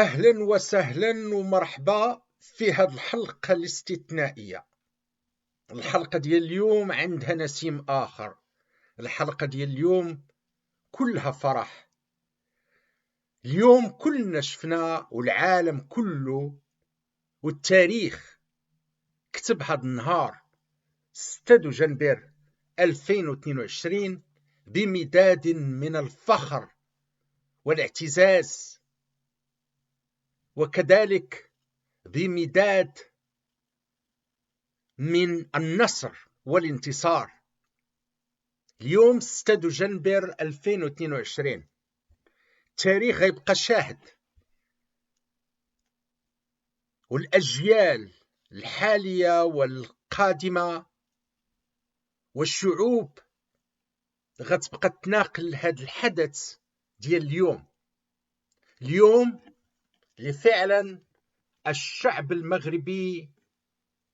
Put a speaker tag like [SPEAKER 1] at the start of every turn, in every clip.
[SPEAKER 1] أهلا وسهلا ومرحبا في هذه الحلقة الاستثنائية. الحلقة ديال اليوم عندها نسيم آخر. الحلقة ديال اليوم كلها فرح. اليوم كلنا شفنا والعالم كله والتاريخ كتب هذا النهار 6 دجنبر 2022 بمداد من الفخر والاعتزاز، وكذلك بمداد من النصر والانتصار. اليوم 6 دجنبر 2022 التاريخ غيبقى شاهد، والأجيال الحالية والقادمة والشعوب غتبقى تناقل هذا الحدث ديال اليوم اللي فعلا الشعب المغربي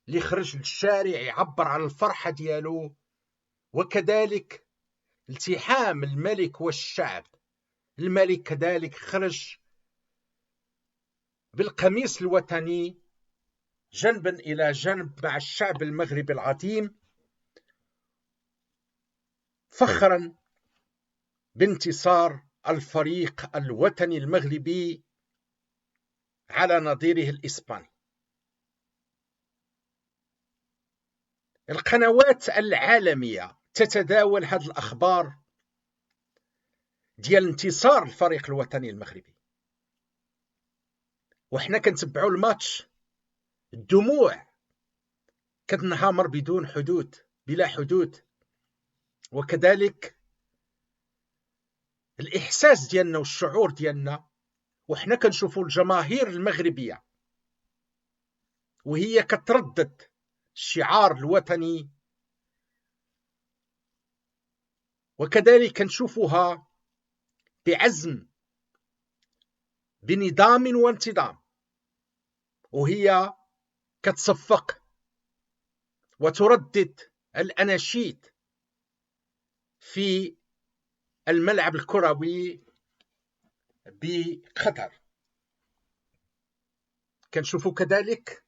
[SPEAKER 1] اللي خرج للشارع يعبر عن الفرحة ديالو، وكذلك التحام الملك والشعب. الملك كذلك خرج بالقميص الوطني جنبا إلى جنب مع الشعب المغربي العظيم، فخرا بانتصار الفريق الوطني المغربي على نظيره الإسباني. القنوات العالمية تتداول هذه الأخبار ديال انتصار الفريق الوطني المغربي، وحنا كنتبعوا الماتش. الدموع كتنهمر بدون حدود، بلا حدود، وكذلك الإحساس ديالنا والشعور ديالنا وحنا كنشوفوا الجماهير المغربية وهي كتردد الشعار الوطني، وكذلك كنشوفوها بعزم بنظام وانتظام، وهي كتصفق وتردد الأناشيد في الملعب الكروي بقطر. كنشوفوا كذلك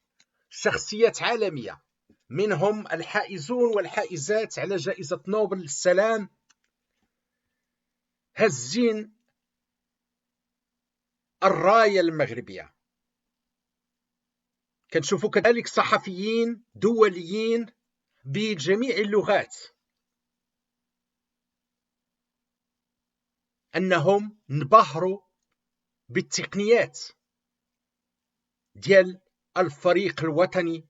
[SPEAKER 1] شخصيات عالمية، منهم الحائزون والحائزات على جائزة نوبل للسلام، هزين الراية المغربية. كنشوفوا كذلك صحفيين دوليين بجميع اللغات أنهم انبهروا بالتقنيات ديال الفريق الوطني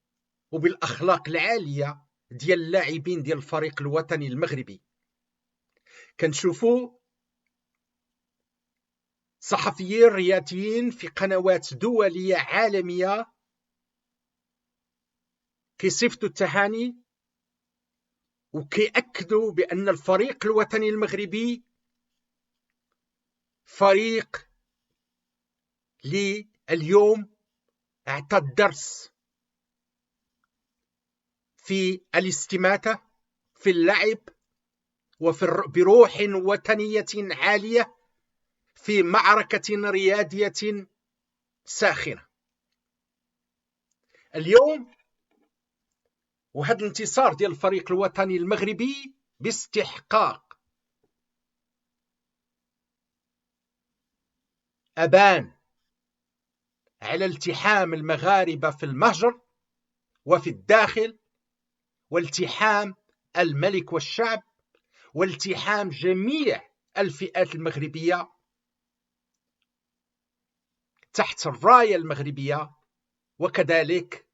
[SPEAKER 1] وبالأخلاق العالية ديال اللاعبين ديال الفريق الوطني المغربي. كنشوفوا صحفيين رياضيين في قنوات دولية عالمية كيصيفطوا التهاني وكيأكدوا بأن الفريق الوطني المغربي فريق اليوم اعطى الدرس في الاستماتة، في اللعب، بروح وطنية عالية، في معركة رياضية ساخنة. اليوم وهذا الانتصار ديال الفريق الوطني المغربي باستحقاق أبان على التحام المغاربة في المهجر وفي الداخل، والتحام الملك والشعب، والتحام جميع الفئات المغربية تحت الراية المغربية، وكذلك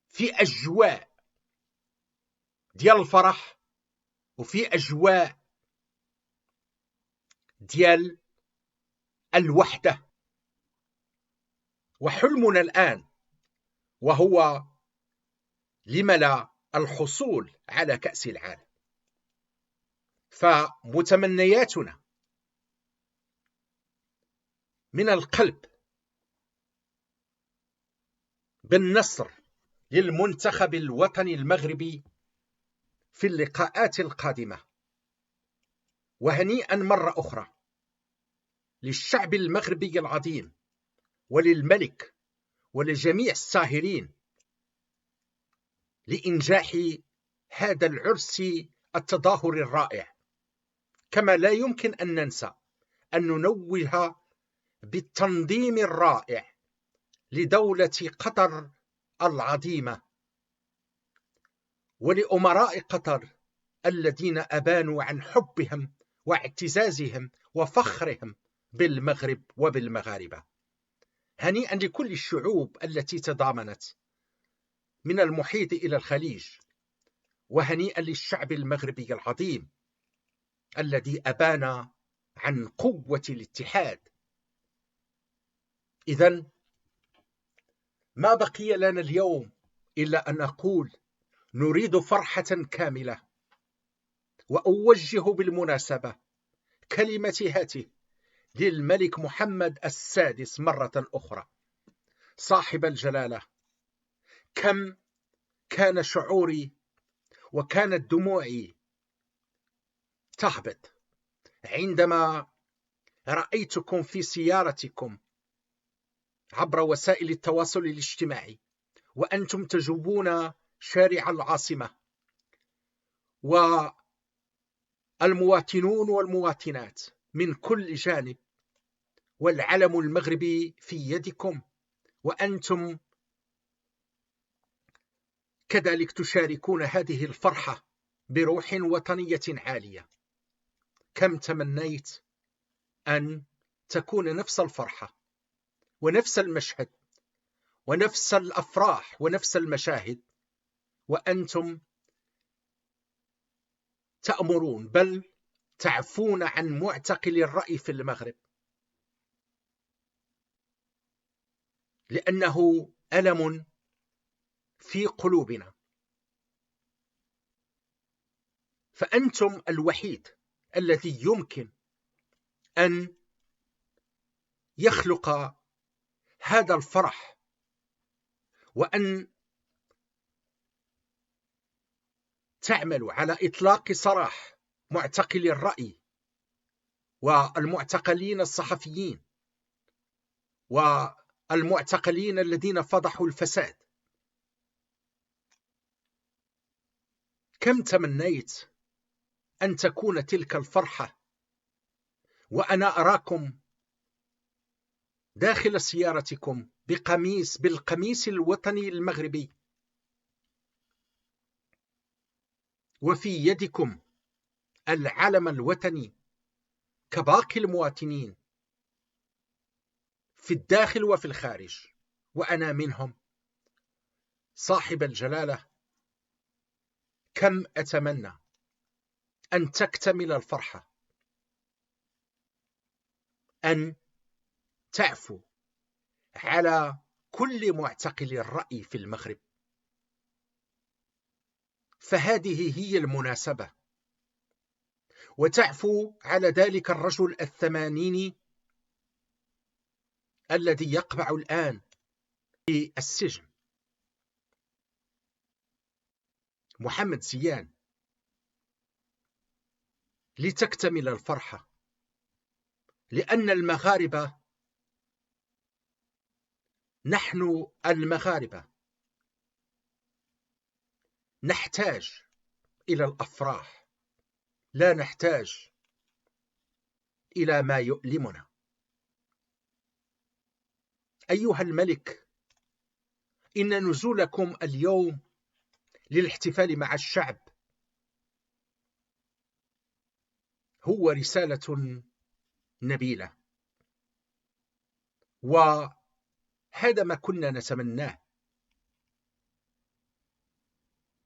[SPEAKER 1] في أجواء ديال الفرح وفي أجواء ديال الوحدة. وحلمنا الآن وهو لم لا الحصول على كأس العالم. فمتمنياتنا من القلب بالنصر للمنتخب الوطني المغربي في اللقاءات القادمة. وهنيئا مرة أخرى للشعب المغربي العظيم وللملك ولجميع الساهرين لإنجاح هذا العرس التظاهري الرائع. كما لا يمكن أن ننسى أن ننوه بالتنظيم الرائع لدولة قطر العظيمة ولأمراء قطر الذين أبانوا عن حبهم واعتزازهم وفخرهم بالمغرب وبالمغاربة. هنيئا لكل الشعوب التي تضامنت من المحيط إلى الخليج، وهنيئا للشعب المغربي العظيم الذي أبان عن قوة الاتحاد. إذن ما بقي لنا اليوم إلا أن نقول نريد فرحة كاملة. وأوجه بالمناسبة كلمة هاته للملك محمد السادس مرة أخرى صاحب الجلالة. كم كان شعوري وكانت دموعي تهبط عندما رأيتكم في سيارتكم عبر وسائل التواصل الاجتماعي وأنتم تجوبون شارع العاصمة، والمواطنون والمواطنات من كل جانب والعلم المغربي في يدكم، وأنتم كذلك تشاركون هذه الفرحة بروح وطنية عالية. كم تمنيت أن تكون نفس الفرحة ونفس المشهد ونفس الأفراح ونفس المشاهد وأنتم تأمرون بل تعفون عن معتقل الرأي في المغرب، لأنه ألم في قلوبنا. فأنتم الوحيد الذي يمكن أن يخلق هذا الفرح وأن تعملوا على إطلاق سراح معتقل الرأي والمعتقلين الصحفيين والمعتقلين الذين فضحوا الفساد. كم تمنيت أن تكون تلك الفرحة وأنا أراكم داخل سيارتكم بالقميص الوطني المغربي، وفي يدكم العلم الوطني كباقي المواطنين في الداخل وفي الخارج، وأنا منهم. صاحب الجلالة، كم أتمنى أن تكتمل الفرحة، أن تعفو على كل معتقل الرأي في المغرب، فهذه هي المناسبة، وتعفو على ذلك الرجل الثمانيني الذي يقبع الآن في السجن، محمد زيان، لتكتمل الفرحة. لأن المغاربة، نحن المغاربة نحتاج إلى الأفراح، لا نحتاج إلى ما يؤلمنا. أيها الملك، إن نزولكم اليوم للاحتفال مع الشعب هو رسالة نبيلة، وهذا ما كنا نتمناه.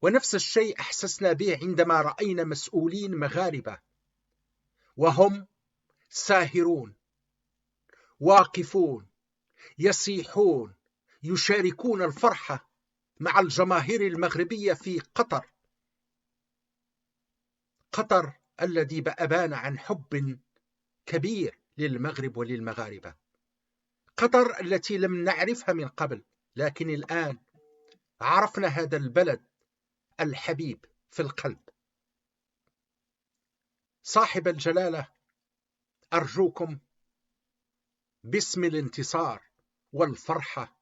[SPEAKER 1] ونفس الشيء أحسسنا به عندما رأينا مسؤولين مغاربة وهم ساهرون واقفون يصيحون يشاركون الفرحة مع الجماهير المغربية في قطر، قطر الذي أبان عن حب كبير للمغرب وللمغاربة، قطر التي لم نعرفها من قبل، لكن الآن عرفنا هذا البلد الحبيب في القلب. صاحب الجلالة، أرجوكم باسم الانتصار والفرحة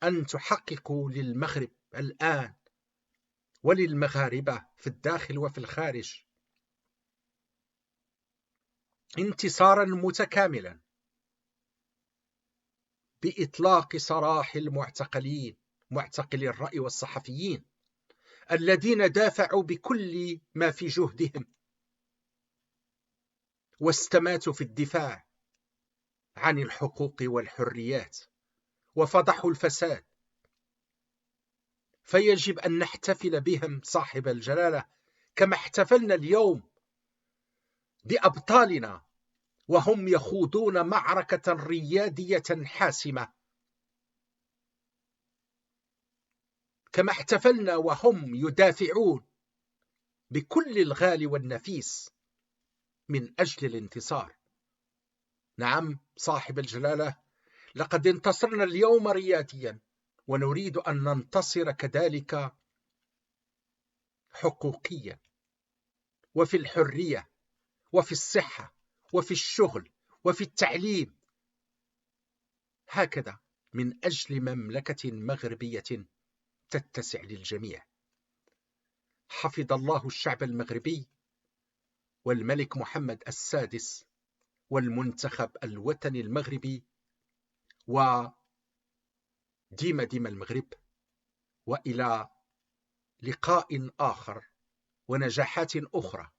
[SPEAKER 1] أن تحققوا للمغرب الآن وللمغاربة في الداخل وفي الخارج انتصارا متكاملا بإطلاق سراح المعتقلين، معتقلي الرأي والصحفيين الذين دافعوا بكل ما في جهدهم واستماتوا في الدفاع عن الحقوق والحريات وفضحوا الفساد، فيجب أن نحتفل بهم صاحب الجلالة كما احتفلنا اليوم بأبطالنا وهم يخوضون معركة ريادية حاسمة، كما احتفلنا وهم يدافعون بكل الغالي والنفيس من أجل الانتصار. نعم صاحب الجلالة، لقد انتصرنا اليوم رياديا، ونريد أن ننتصر كذلك حقوقيا وفي الحرية وفي الصحة وفي الشغل وفي التعليم، هكذا من أجل مملكة مغربية تتسع للجميع. حفظ الله الشعب المغربي والملك محمد السادس والمنتخب الوطني المغربي، وديما ديما المغرب، وإلى لقاء آخر ونجاحات أخرى.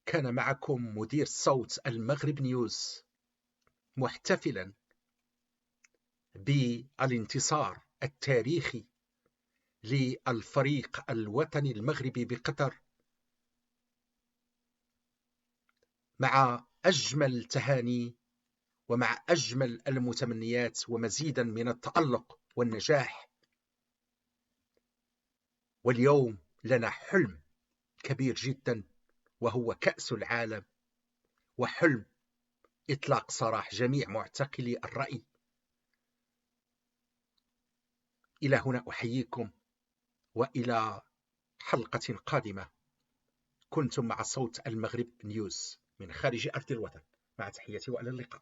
[SPEAKER 1] كان معكم مدير صوت المغرب نيوز، محتفلا بالانتصار التاريخي للفريق الوطني المغربي بقطر، مع أجمل التهاني ومع أجمل المتمنيات ومزيدا من التألق والنجاح. واليوم لنا حلم كبير جدا، وهو كأس العالم، وحلم إطلاق سراح جميع معتقلي الرأي. إلى هنا أحييكم، وإلى حلقة قادمة. كنتم مع صوت المغرب نيوز من خارج أرض الوطن، مع تحياتي وإلى اللقاء.